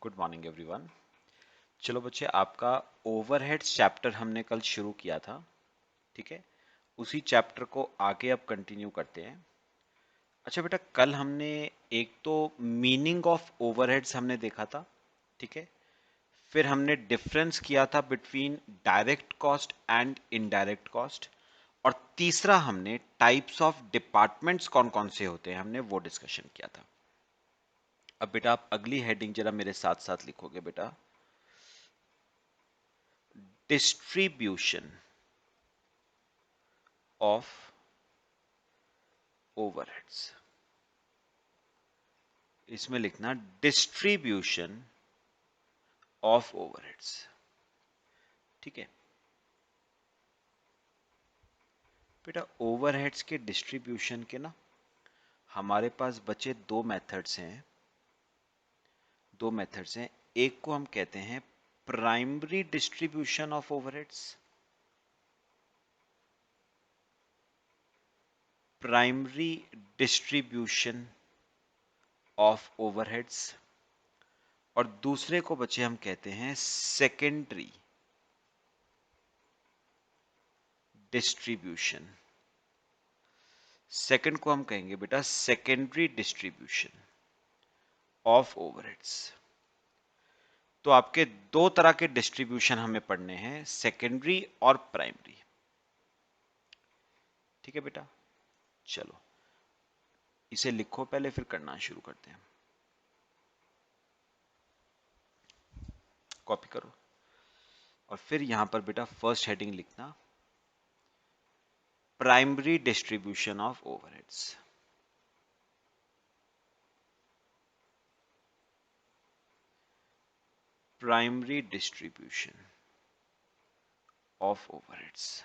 Good morning everyone. चलो बच्चे, आपका ओवरहेड्स चैप्टर हमने कल शुरू किया था, ठीक है। उसी चैप्टर को आगे अब कंटिन्यू करते हैं। अच्छा बेटा, कल हमने एक तो मीनिंग ऑफ ओवरहेड्स हमने देखा था, ठीक है। फिर हमने डिफरेंस किया था between direct cost and indirect cost, और तीसरा हमने टाइप्स ऑफ डिपार्टमेंट्स कौन कौन से होते हैं हमने वो डिस्कशन किया था। अब बेटा आप अगली हेडिंग जरा मेरे साथ साथ लिखोगे बेटा, डिस्ट्रीब्यूशन ऑफ ओवरहेड्स। इसमें लिखना डिस्ट्रीब्यूशन ऑफ ओवरहेड्स, ठीक है बेटा। ओवरहेड्स के डिस्ट्रीब्यूशन के ना हमारे पास बचे दो मेथड्स हैं। एक को हम कहते हैं primary distribution of overheads, primary distribution of overheads, और दूसरे को बच्चे हम कहते हैं सेकेंडरी डिस्ट्रीब्यूशन। सेकंड को हम कहेंगे बेटा सेकेंडरी डिस्ट्रीब्यूशन ऑफ ओवरहेड्स। तो आपके दो तरह के डिस्ट्रीब्यूशन हमें पढ़ने हैं, सेकेंडरी और प्राइमरी, ठीक है बेटा। चलो इसे लिखो पहले, फिर करना शुरू करते हैं। कॉपी करो और फिर यहां पर बेटा फर्स्ट हेडिंग लिखना, primary distribution of overheads. Primary distribution of overheads.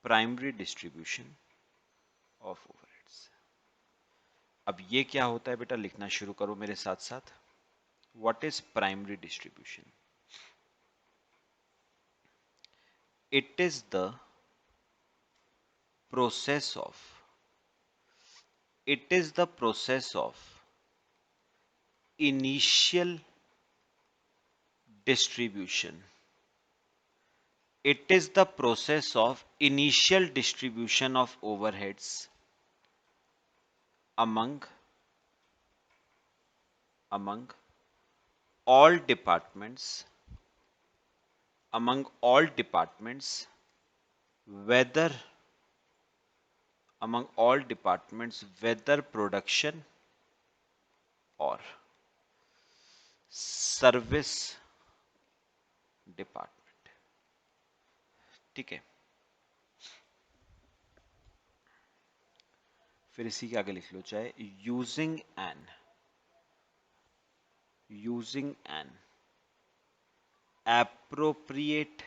Primary distribution of overheads. अब ये क्या होता है बेटा, लिखना शुरू करो मेरे साथ साथ। What is primary distribution? It is the process of initial distribution. It is the process of initial distribution of overheads among all departments, whether production or service department, ठीक है। फिर इसी के आगे लिख लो, चाहे यूजिंग एन appropriate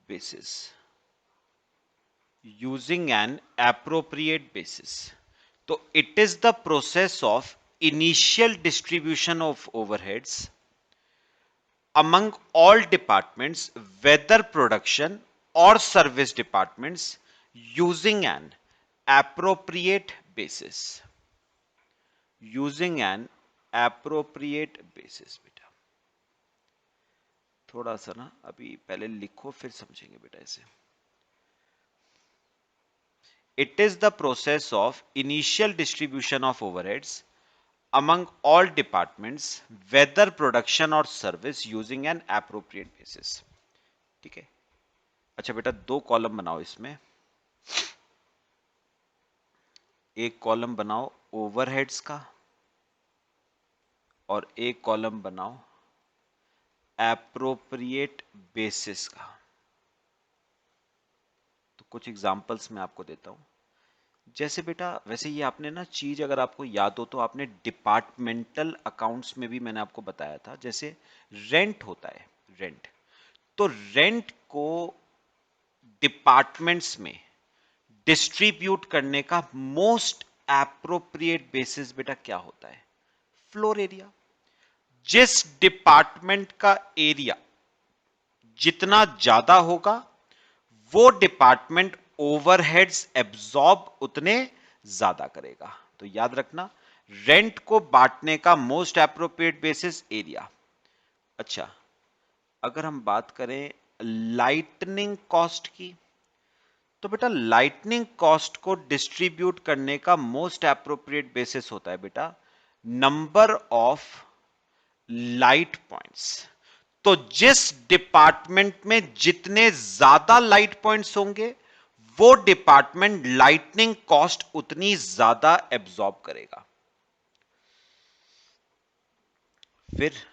basis, तो it is the process of initial distribution of overheads among all departments, whether production or service departments, using an appropriate basis, बेटा थोड़ा सा ना अभी पहले लिखो फिर समझेंगे बेटा इसे। It is the process of initial distribution of overheads among all departments, whether production or service, using an appropriate basis, ठीक है। अच्छा बेटा, दो कॉलम बनाओ इसमें। एक कॉलम बनाओ ओवरहेड्स का और एक कॉलम बनाओ एप्रोप्रिएट बेसिस का। तो कुछ एग्जांपल्स मैं आपको देता हूं। जैसे बेटा, वैसे ये आपने ना चीज अगर आपको याद हो तो आपने डिपार्टमेंटल अकाउंट्स में भी मैंने आपको बताया था। जैसे रेंट होता है, रेंट, तो रेंट को डिपार्टमेंट्स में डिस्ट्रीब्यूट करने का मोस्ट एप्रोप्रिएट बेसिस बेटा क्या होता है? Floor area. जिस डिपार्टमेंट का एरिया जितना ज्यादा होगा वो डिपार्टमेंट ओवरहेड्स एब्जॉर्ब उतने ज्यादा करेगा। तो याद रखना, रेंट को बांटने का मोस्ट एप्रोप्रिएट बेसिस एरिया। अच्छा, अगर हम बात करें लाइटनिंग कॉस्ट की, तो बेटा लाइटनिंग कॉस्ट को डिस्ट्रीब्यूट करने का मोस्ट एप्रोप्रिएट बेसिस होता है बेटा नंबर ऑफ लाइट पॉइंट्स। तो जिस डिपार्टमेंट में जितने ज्यादा लाइट पॉइंट्स होंगे, वो डिपार्टमेंट लाइटनिंग कॉस्ट उतनी ज्यादा एब्जॉर्ब करेगा। फिर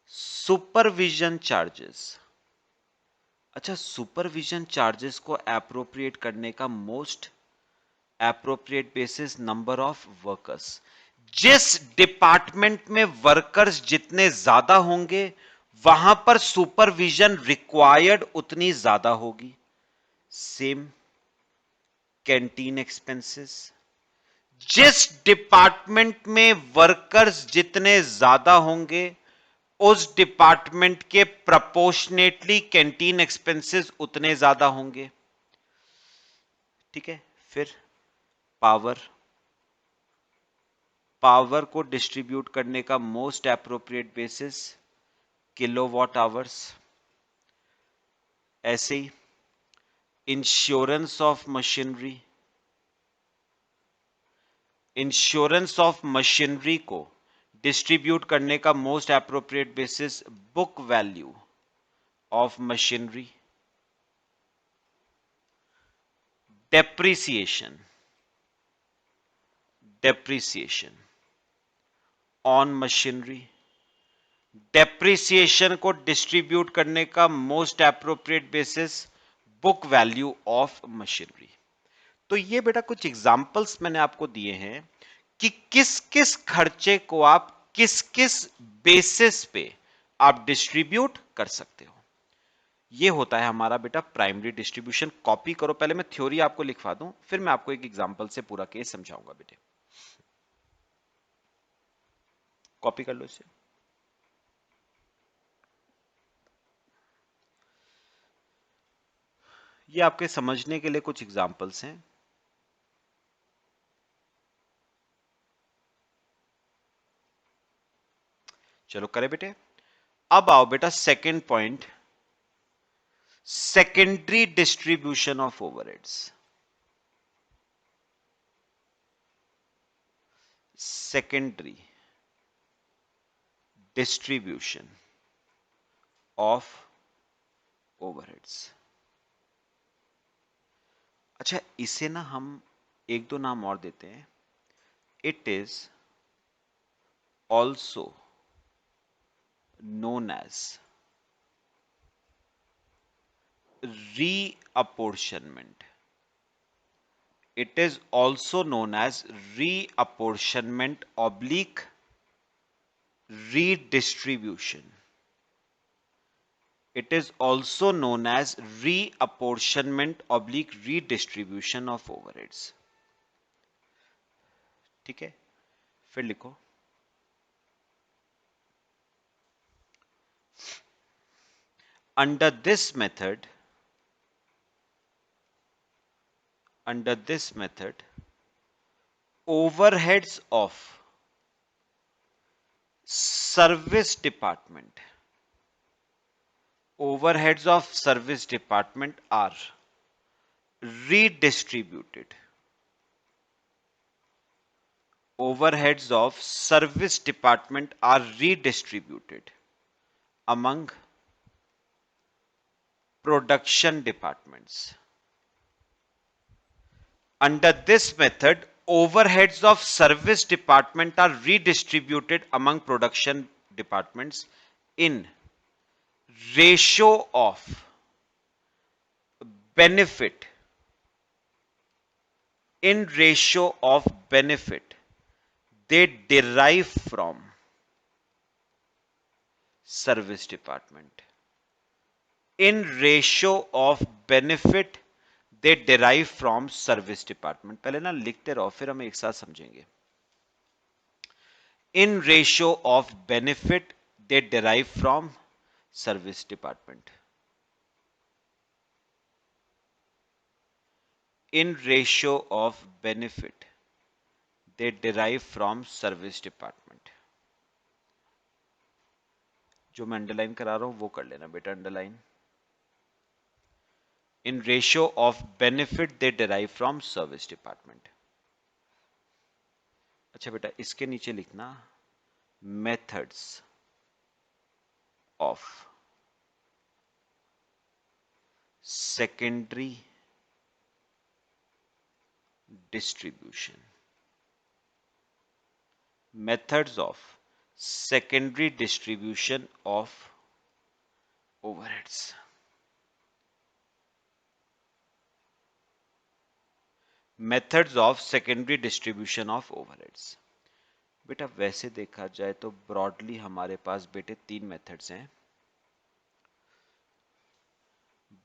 सुपरविजन चार्जेस। अच्छा, सुपरविजन चार्जेस को एप्रोप्रिएट करने का most appropriate basis number of workers. जिस डिपार्टमेंट में वर्कर्स जितने ज्यादा होंगे, वहां पर सुपरविजन रिक्वायर्ड उतनी ज्यादा होगी। Same canteen expenses. जिस डिपार्टमेंट में वर्कर्स जितने ज्यादा होंगे, उस डिपार्टमेंट के प्रपोर्शनेटली कैंटीन एक्सपेंसेस उतने ज्यादा होंगे। ठीक है। फिर पावर। पावर को डिस्ट्रीब्यूट करने का most appropriate basis kilowatt hours. ऐसे ही insurance of machinery. Insurance of machinery को डिस्ट्रीब्यूट करने का most appropriate basis book value of machinery. Depreciation. Depreciation on machinery. Depreciation को डिस्ट्रीब्यूट करने का most appropriate basis book value of machinery. तो ये बेटा कुछ एग्जांपल्स मैंने आपको दिए हैं कि किस किस खर्चे को आप किस किस बेसिस पे आप डिस्ट्रीब्यूट कर सकते हो। ये होता है हमारा बेटा प्राइमरी डिस्ट्रीब्यूशन। कॉपी करो, पहले मैं थ्योरी आपको लिखवा दूं, फिर मैं आपको एक एग्जांपल से पूरा केस समझाऊंगा बेटे। कॉपी कर लो इसे। ये आपके समझने के लिए कुछ एग्जांपल्स हैं। चलो करें बेटे। अब आओ बेटा second point, secondary distribution of overheads. Secondary distribution of overheads. अच्छा, इसे ना हम एक दो नाम और देते हैं। It is also known as reapportionment. It is also known as reapportionment oblique redistribution. It is also known as reapportionment oblique redistribution of overheads. ठीक है, फिर लिखो। Under this method, overheads of service department are redistributed. Overheads of service department are redistributed among production departments. Under this method, overheads of service department are redistributed among production departments in ratio of benefit they derive from service department. In ratio of benefit they derive from service department. पहले ना लिखते रहो, फिर हम एक साथ समझेंगे। In ratio of benefit they derive from service department. In ratio of benefit they derive from service department. जो मैं अंडरलाइन करा रहा हूं वो कर लेना बेटा underline. In ratio of benefit they derive from service department. अच्छा बेटा इसके नीचे लिखना methods of secondary distribution. Methods of secondary distribution of overheads. Methods of secondary distribution of overheads. बेटा वैसे देखा जाए तो ब्रॉडली हमारे पास बेटे तीन मेथड्स हैं।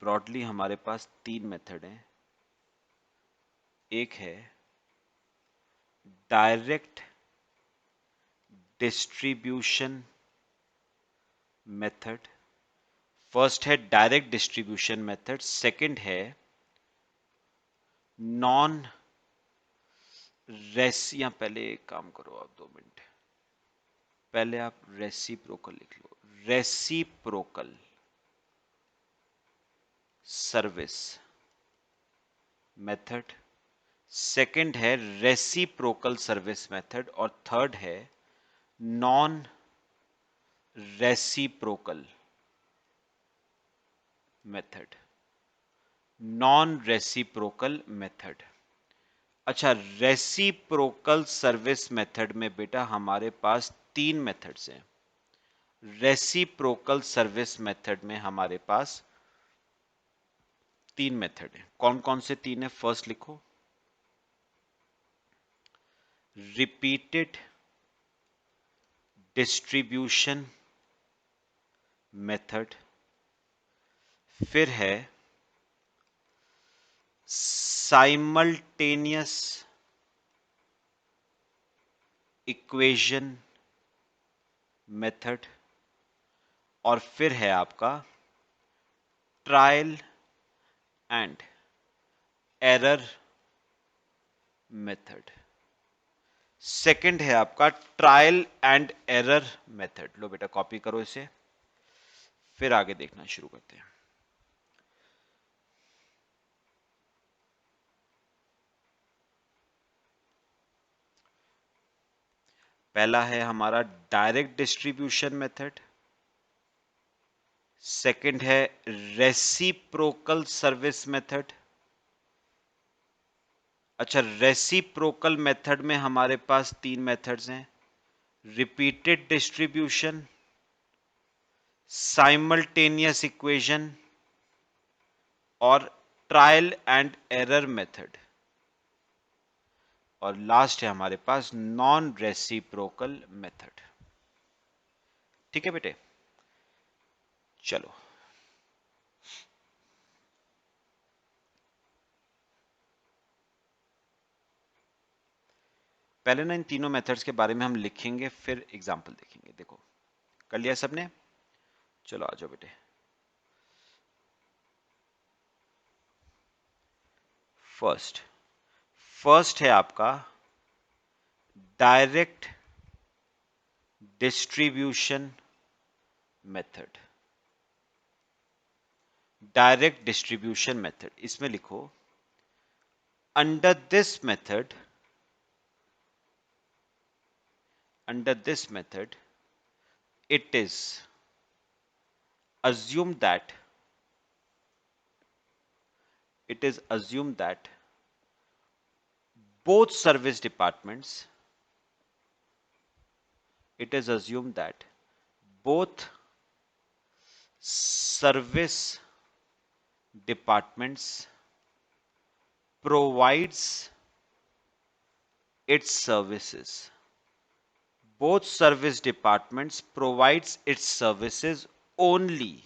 ब्रॉडली हमारे पास तीन मेथड हैं। एक है डायरेक्ट डिस्ट्रीब्यूशन मेथड। फर्स्ट है डायरेक्ट डिस्ट्रीब्यूशन मेथड, सेकंड है नॉन रेसी। या पहले एक काम करो आप 2 मिनट, पहले आप रेसिप्रोकल लिख लो। रेसिप्रोकल सर्विस मेथड, सेकंड है रेसिप्रोकल सर्विस मेथड और थर्ड है non reciprocal method. Non reciprocal method. अच्छा रेसिप्रोकल सर्विस मेथड में बेटा हमारे पास तीन मेथड्स हैं। रेसिप्रोकल सर्विस मेथड में हमारे पास तीन मेथड हैं। कौन कौन से तीन है? फर्स्ट लिखो रिपीटेड डिस्ट्रीब्यूशन मेथड, फिर है साइमल्टेनियस इक्वेशन मेथड और फिर है आपका trial and error method. Second है आपका ट्रायल एंड एरर मेथड। लो बेटा कॉपी करो इसे, फिर आगे देखना शुरू करते हैं। पहला है हमारा डायरेक्ट डिस्ट्रीब्यूशन मेथड, सेकंड है रेसिप्रोकल सर्विस मेथड। अच्छा रेसिप्रोकल मेथड में हमारे पास तीन मेथड्स हैं, रिपीटेड डिस्ट्रीब्यूशन, साइमल्टेनियस इक्वेशन और ट्रायल एंड एरर मेथड। और लास्ट है हमारे पास नॉन रेसिप्रोकल मेथड। ठीक है बेटे, चलो पहले ना इन तीनों मेथड्स के बारे में हम लिखेंगे, फिर एग्जांपल देखेंगे। देखो कर लिया सबने? चलो आ जाओ बेटे। फर्स्ट है आपका direct distribution method. Direct distribution method, इसमें लिखो under this method, under this method it is assumed that both service departments it is assumed that both service departments provides its services. Both service departments provides its services only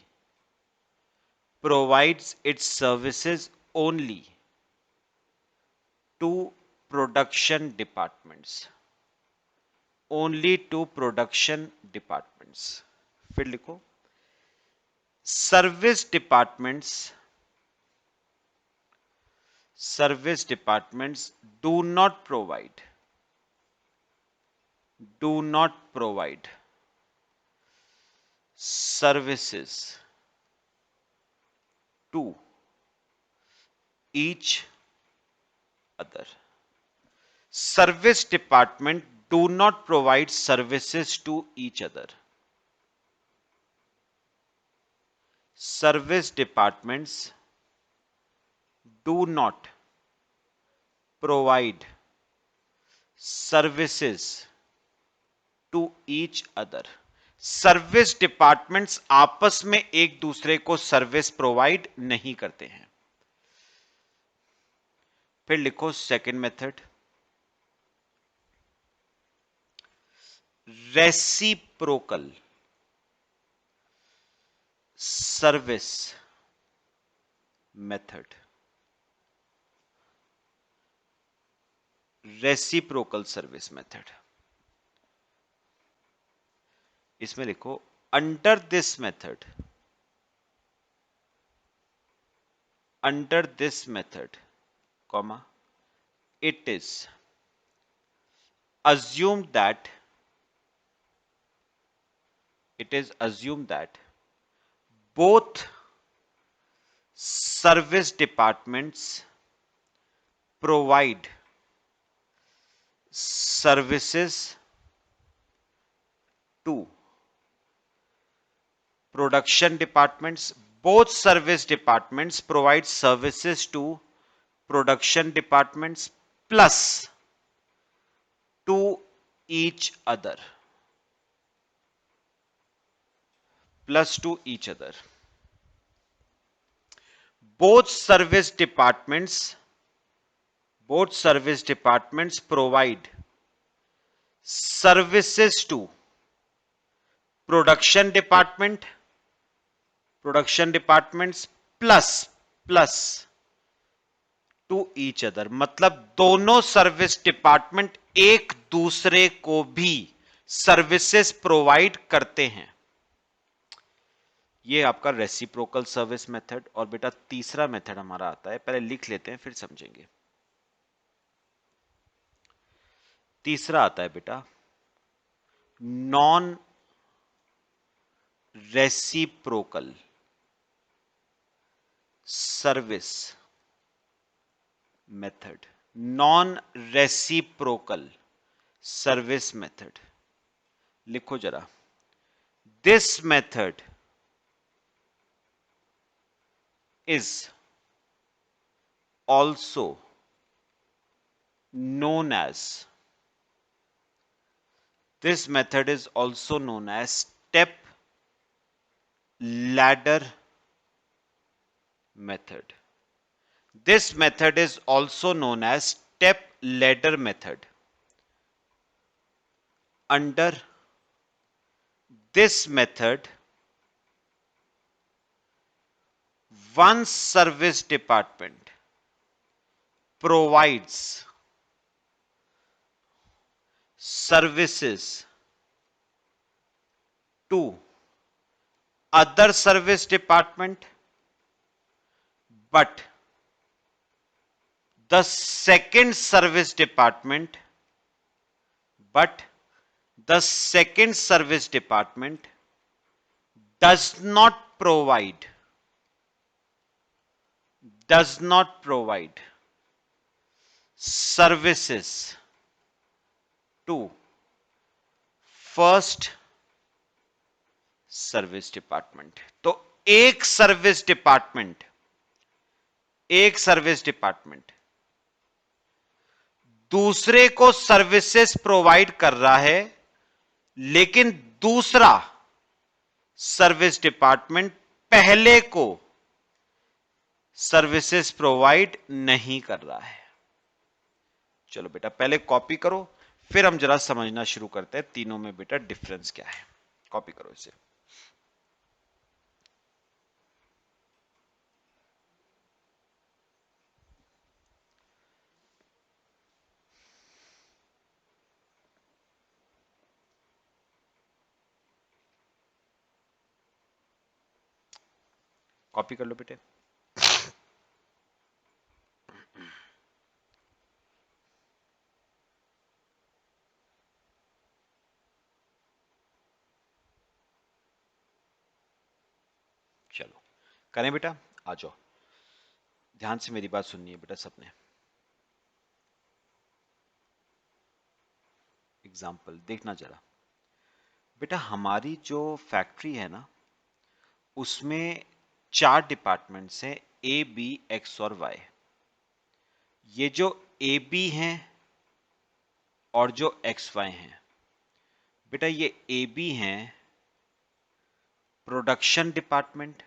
to production departments. Only to production departments. फिर लिखो service departments service departments do not provide services to each other. Service department do not provide services to each other. Service departments do not provide services to each other. Service departments आपस में एक दूसरे को service provide नहीं करते हैं. फिर लिखो second method, reciprocal service method. Reciprocal service method, इसमें लिखो under this method comma it is assumed that both service departments provide services to production departments. Both service departments provide services to production departments plus to each other. Both service departments provide services to production departments plus to each other. मतलब दोनों service department एक दूसरे को भी services provide करते हैं. ये आपका रेसिप्रोकल सर्विस मेथड. और बेटा तीसरा मेथड हमारा आता है, पहले लिख लेते हैं फिर समझेंगे. तीसरा आता है बेटा non reciprocal service method. Non reciprocal service method लिखो जरा. This method is also known as step ladder method. This method is also known as step ladder method. Under this method, one service department provides services to other service department, but the second service department does not provide services to first service department. तो एक service department दूसरे को services provide कर रहा है, लेकिन दूसरा service department पहले को सर्विसेज प्रोवाइड नहीं कर रहा है. चलो बेटा पहले कॉपी करो, फिर हम जरा समझना शुरू करते हैं तीनों में बेटा डिफरेंस क्या है. कॉपी करो इसे. कॉपी कर लो बेटे. करें बेटा? आ जाओ, ध्यान से मेरी बात सुननी है बेटा सबने। एग्जाम्पल देखना जरा बेटा, हमारी जो फैक्ट्री है ना, उसमें 4 डिपार्टमेंट्स हैं, ए बी एक्स और वाई। ये जो ए बी हैं और जो एक्स वाई हैं बेटा, ये ए बी हैं प्रोडक्शन डिपार्टमेंट,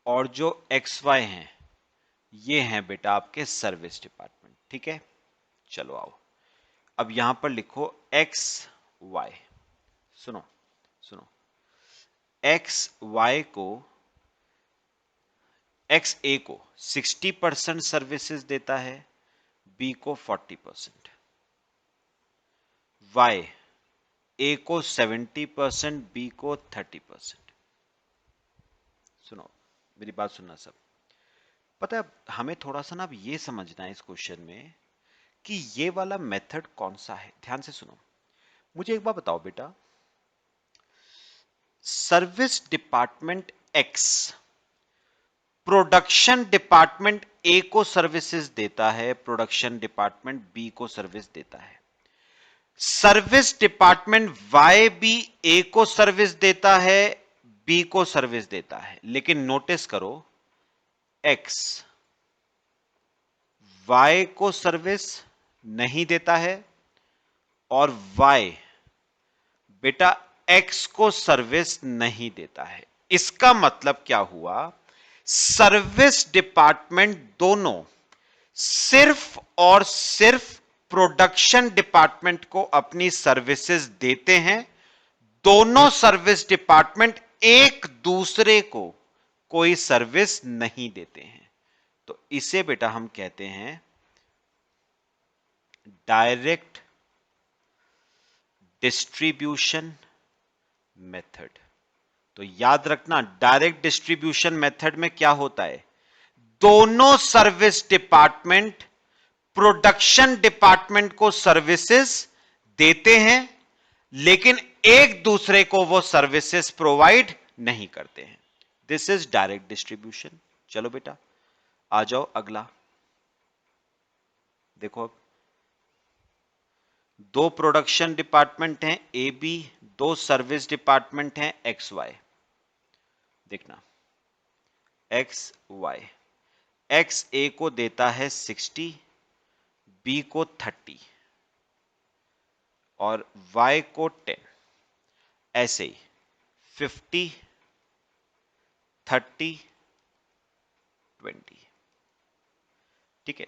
और जो एक्स वाई हैं ये हैं बेटा आपके सर्विस डिपार्टमेंट। ठीक है, चलो आओ अब यहां पर लिखो एक्स वाई। सुनो सुनो, एक्स वाई को, एक्स ए को 60% सर्विसेज देता है, बी को 40%, वाई ए को 70%, बी को 30%। सुनो मेरी बात सुनना सब। पता है हमें थोड़ा सा ना अब ये समझना है इस क्वेश्चन में कि ये वाला मेथड कौन सा है। ध्यान से सुनो, मुझे एक बात बताओ बेटा, service department X production department A को सर्विसेज देता है, प्रोडक्शन डिपार्टमेंट बी को सर्विस देता है। सर्विस डिपार्टमेंट वाई भी ए को सर्विस देता है, बी को सर्विस देता है, लेकिन नोटिस करो एक्स वाई को सर्विस नहीं देता है और वाई बेटा एक्स को सर्विस नहीं देता है। इसका मतलब क्या हुआ, सर्विस डिपार्टमेंट दोनों सिर्फ और सिर्फ प्रोडक्शन डिपार्टमेंट को अपनी सर्विसेज देते हैं। दोनों सर्विस डिपार्टमेंट एक दूसरे को कोई सर्विस नहीं देते हैं। तो इसे बेटा हम कहते हैं डायरेक्ट डिस्ट्रीब्यूशन मेथड। तो याद रखना, डायरेक्ट डिस्ट्रीब्यूशन मेथड में क्या होता है, दोनों सर्विस डिपार्टमेंट प्रोडक्शन डिपार्टमेंट को सर्विसेज देते हैं, लेकिन एक दूसरे को वो सर्विसेज प्रोवाइड नहीं करते हैं। This is direct distribution. चलो बेटा आ जाओ अगला। देखो अब दो प्रोडक्शन डिपार्टमेंट हैं ए बी, दो सर्विस डिपार्टमेंट हैं एक्स वाई। देखना एक्स वाई, एक्स ए को देता है 60, बी को 30 और वाई को 10। ऐसे ही 50 30 20। ठीक है,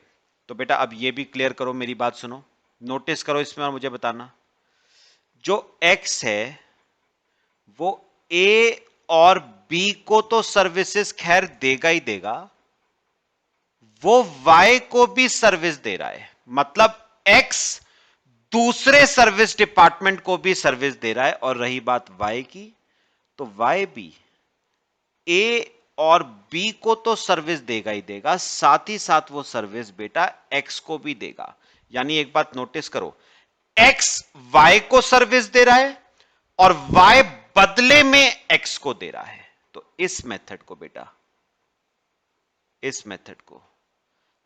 तो बेटा अब ये भी क्लियर करो, मेरी बात सुनो, नोटिस करो इसमें और मुझे बताना। जो एक्स है वो ए और बी को तो सर्विसेज खैर देगा ही देगा, वो वाई को भी सर्विस दे रहा है। मतलब एक्स दूसरे सर्विस डिपार्टमेंट को भी सर्विस दे रहा है। और रही बात वाई की, तो वाई भी ए और बी को तो सर्विस देगा ही देगा, साथ ही साथ वो सर्विस बेटा एक्स को भी देगा। यानी एक बात नोटिस करो, एक्स वाई को सर्विस दे रहा है और वाई बदले में एक्स को दे रहा है। तो इस मेथड को बेटा, इस मेथड को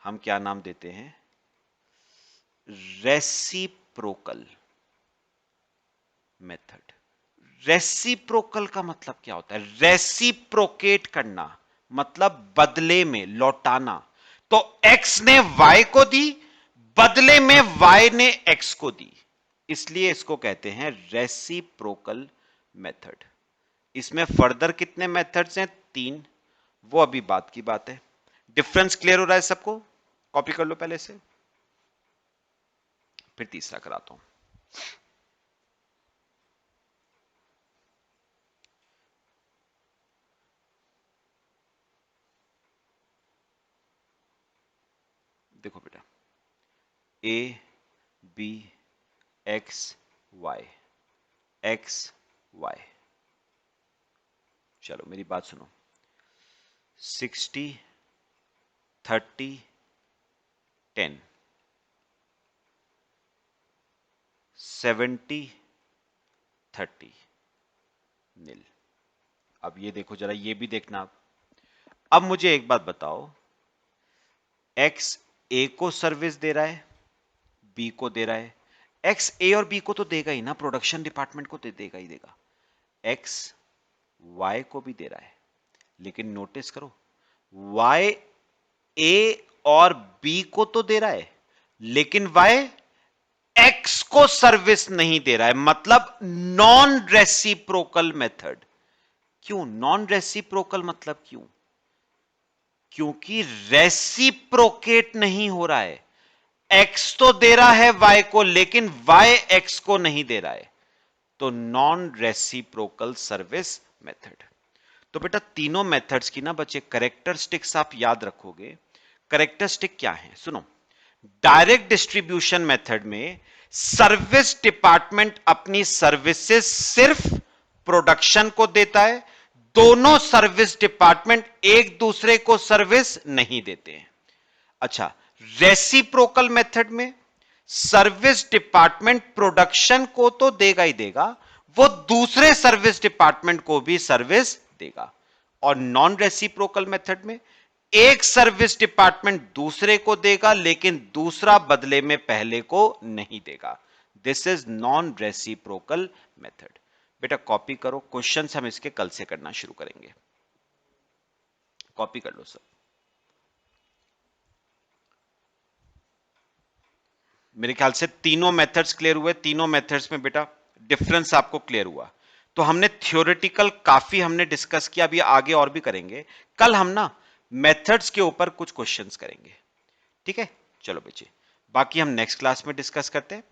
हम क्या नाम देते हैं, रेसिप्रोकल मेथड। रेसिप्रोकल का मतलब क्या होता है, रेसिप्रोकेट करना, मतलब बदले में लौटाना। तो एक्स ने वाई को दी, बदले में वाई ने एक्स को दी, इसलिए इसको कहते हैं रेसिप्रोकल मेथड। इसमें फर्दर कितने मेथड्स हैं, 3, वो अभी बात की बात है। डिफरेंस क्लियर हो रहा है सबको? कॉपी कर लो पहले से, फिर तीसरा कराता हूं। देखो बेटा, A B X Y, X Y. चलो मेरी बात सुनो, 60 30 10, 70 30 नील। अब ये देखो जरा, ये भी देखना आप, अब मुझे एक बात बताओ, एक्स ए को सर्विस दे रहा है, बी को दे रहा है। एक्स ए और बी को तो देगा ही ना, प्रोडक्शन डिपार्टमेंट को तो देगा ही देगा। एक्स वाई को भी दे रहा है, लेकिन नोटिस करो वाई ए और बी को तो दे रहा है, लेकिन वाई एक्स को सर्विस नहीं दे रहा है, मतलब नॉन रेसिप्रोकल मेथड। क्यों नॉन रेसिप्रोकल, मतलब क्यों? क्योंकि रेसिप्रोकेट नहीं हो रहा है। एक्स तो दे रहा है वाई को, लेकिन वाई एक्स को नहीं दे रहा है, तो नॉन रेसिप्रोकल सर्विस मेथड। तो बेटा तीनों मेथड्स की ना बच्चे करेक्टरिस्टिक्स आप याद रखोगे। करेक्टरिस्टिक क्या है सुनो। डायरेक्ट डिस्ट्रीब्यूशन मेथड में सर्विस डिपार्टमेंट अपनी सर्विसेज सिर्फ प्रोडक्शन को देता है, दोनों सर्विस डिपार्टमेंट एक दूसरे को सर्विस नहीं देते हैं। अच्छा, रेसिप्रोकल मेथड में सर्विस डिपार्टमेंट प्रोडक्शन को तो देगा ही देगा, वो दूसरे सर्विस डिपार्टमेंट को भी सर्विस देगा। और नॉन रेसिप्रोकल मेथड में एक सर्विस डिपार्टमेंट दूसरे को देगा, लेकिन दूसरा बदले में पहले को नहीं देगा। This is non reciprocal method. बेटा कॉपी करो, क्वेश्चंस हम इसके कल से करना शुरू करेंगे। कॉपी कर लो सब। मेरे ख्याल से तीनों मेथड्स क्लियर हुए। तीनों मेथड्स में बेटा डिफरेंस आपको क्लियर हुआ। तो हमने थ्योरेटिकल काफी हमने डिस्कस किया, अभी आगे और भी करेंगे। कल हम ना मेथड्स के ऊपर कुछ क्वेश्चंस करेंगे, ठीक है? चलो बच्चे, बाकी हम नेक्स्ट क्लास में डिस्कस करते हैं।